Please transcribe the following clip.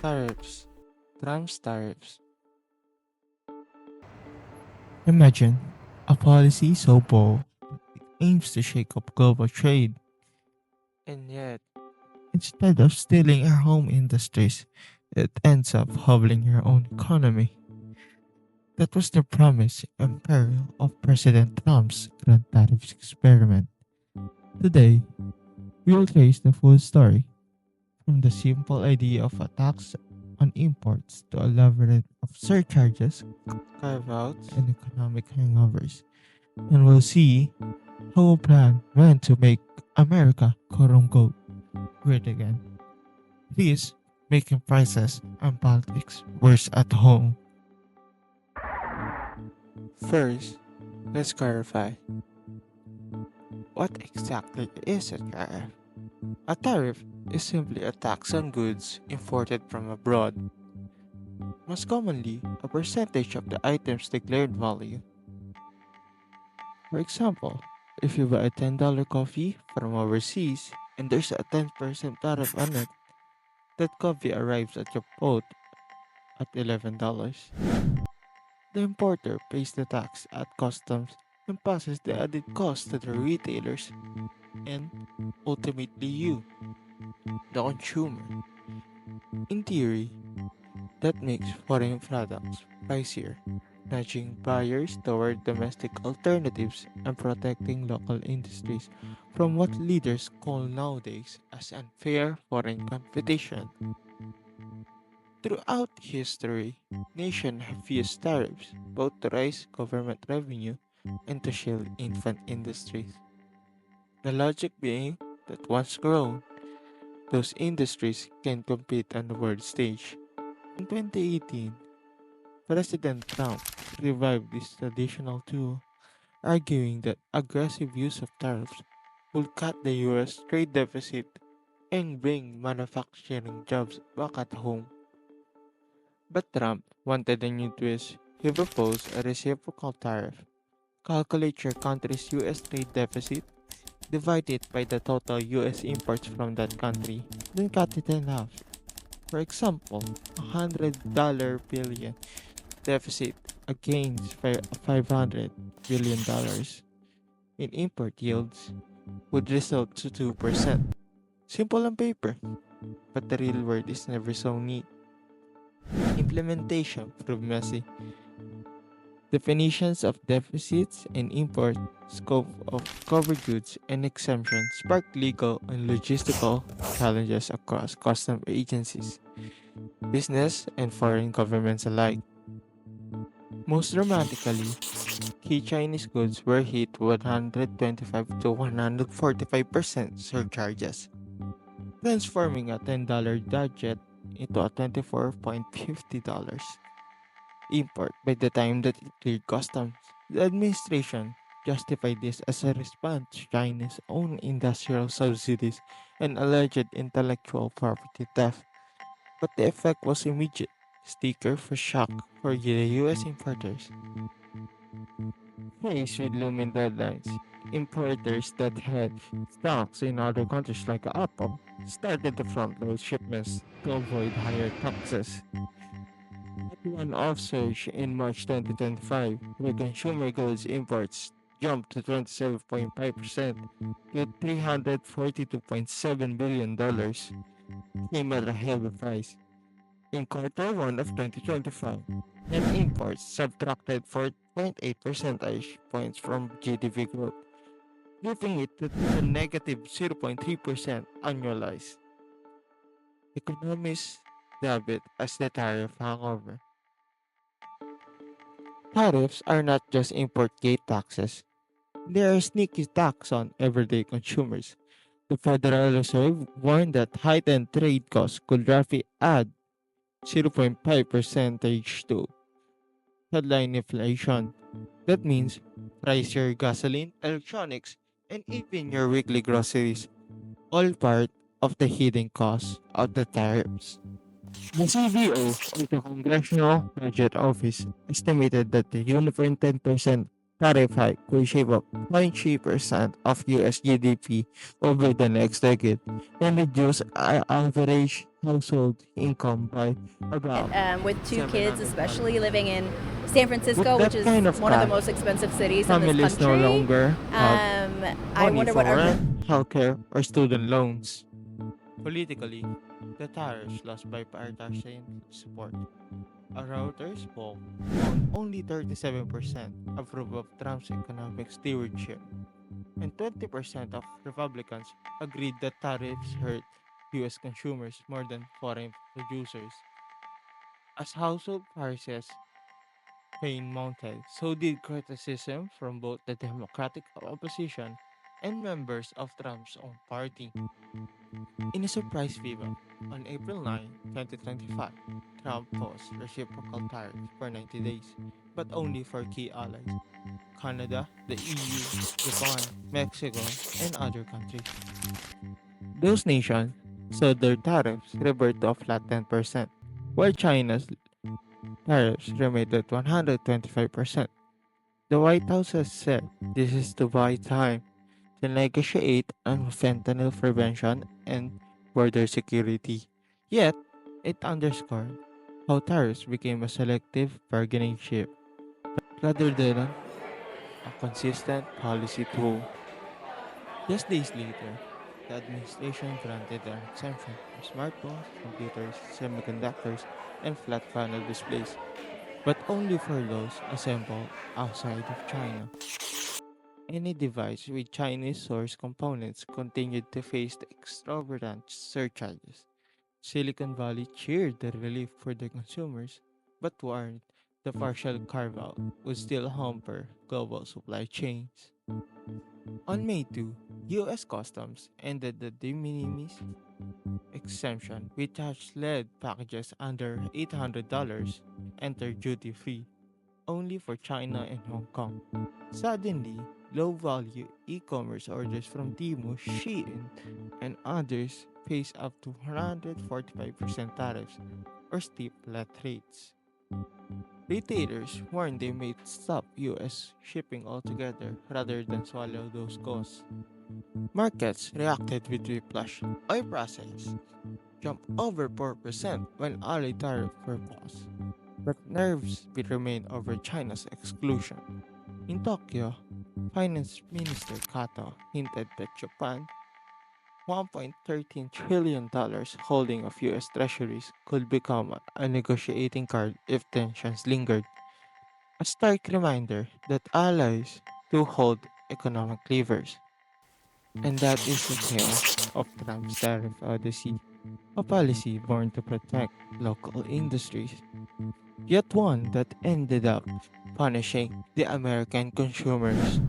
Tariffs. Trump's tariffs. Imagine a policy so bold it aims to shake up global trade. And yet, Instead of stealing our home industries, it ends up hobbling our own economy. That was the promise and peril of President Trump's Grand Tariffs experiment. Today, we will trace the full story, from the simple idea of a tax on imports to a labyrinth of surcharges carve outs. and economic hangovers. And we'll see how a plan meant to make America quote unquote great again. This making prices and politics worse at home. First, let's clarify. What exactly is a tariff? A tariff is simply a tax on goods imported from abroad, most commonly a percentage of the item's declared value. For example, if you buy a $10 coffee from overseas and there's a 10% tariff on it, that coffee arrives at your boat at $11. The importer pays the tax at customs and passes the added cost to the retailers and ultimately you, the consumer. In theory, that makes foreign products pricier, nudging buyers toward domestic alternatives and protecting local industries from what leaders call nowadays as unfair foreign competition. Throughout history, nations have used tariffs both to raise government revenue and to shield infant industries. The logic being that once grown, those industries can compete on the world stage. In 2018, President Trump revived this traditional tool, arguing that aggressive use of tariffs would cut the US trade deficit and bring manufacturing jobs back at home. But Trump wanted a new twist. He proposed a reciprocal tariff. Calculate your country's US trade deficit, divide it by the total US imports from that country, then cut it in half. For example, $100 billion deficit against $500 billion in import yields would result to 2%. Simple on paper, but the real world is never so neat. Implementation proved messy. Definitions of deficits and import, scope of covered goods, and exemptions sparked legal and logistical challenges across custom agencies, business, and foreign governments alike. Most dramatically, key Chinese goods were hit 125 to 145% surcharges, transforming a $10 gadget into a $24.50 import by the time that it cleared customs. The administration justified this as a response to China's own industrial subsidies and alleged intellectual property theft, but the effect was immediate. Sticker for shock for the US importers. Faced with looming deadlines, importers that had stocks in other countries like Apple started to front load shipments to avoid higher taxes. One off surge in March 2025, where consumer goods imports jumped to 27.5% to $342.7 billion, came at a heavy price. In quarter 1 of 2025, net imports subtracted 4.8 percentage points from GDP growth, lifting it to negative 0.3% annualized. Economists dub it as the tariff hangover. Tariffs are not just import gate taxes, they are sneaky tax on everyday consumers. The Federal Reserve warned that heightened trade costs could roughly add 0.5 percentage to headline inflation. That means price your gasoline, electronics, and even your weekly groceries, all part of the hidden cost of the tariffs. The CBO, or the Congressional Budget Office, estimated that the uniform 10% tariff hike will shape up 0.3% of US GDP over the next decade and reduce our average household income by it, about with two kids, especially $700. living in San With Francisco, which that is kind of one of the cash, most expensive cities in this families no country. longer have I money wonder what for our rent, healthcare, or student loans. Politically, the tariffs lost bipartisan support. A Reuters poll found only 37% approve of Trump's economic stewardship, and 20% of Republicans agreed that tariffs hurt U.S. consumers more than foreign producers. As household prices pain mounted, so did criticism from both the Democratic opposition and members of Trump's own party. In a surprise viva, on April 9, 2025, Trump paused reciprocal tariffs for 90 days, but only for key allies Canada, the EU, Japan, Mexico, and other countries. Those nations saw their tariffs revert to a flat 10%, while China's tariffs remained at 125%. The White House has said this is to buy time to negotiate on fentanyl prevention and border security. Yet, it underscored how tariffs became a selective bargaining chip rather than a consistent policy tool. Just days later, the administration granted an exemption for smartphones, computers, semiconductors, and flat panel displays, but only for those assembled outside of China. Any device with Chinese source components continued to face the exorbitant surcharges. Silicon Valley cheered the relief for the consumers, but warned the partial carve out would still hamper global supply chains. On May 2, U.S. Customs ended the de minimis exemption, which has led packages under $800 enter duty free only for China and Hong Kong. Suddenly, low value e commerce orders from Temu, Shein, and others face up to 145% tariffs or steep flat rates. Retailers warn they may stop US shipping altogether rather than swallow those costs. Markets reacted with whiplash. Oil prices jumped over 4% when allied tariffs were paused, but nerves will remain over China's exclusion. In Tokyo, Finance Minister Kato hinted that Japan $1.13 trillion holding of US treasuries could become a negotiating card if tensions lingered. A stark reminder that allies do hold economic levers. And that is the tale of Trump's tariff odyssey, a policy born to protect local industries, yet one that ended up punishing the American consumers.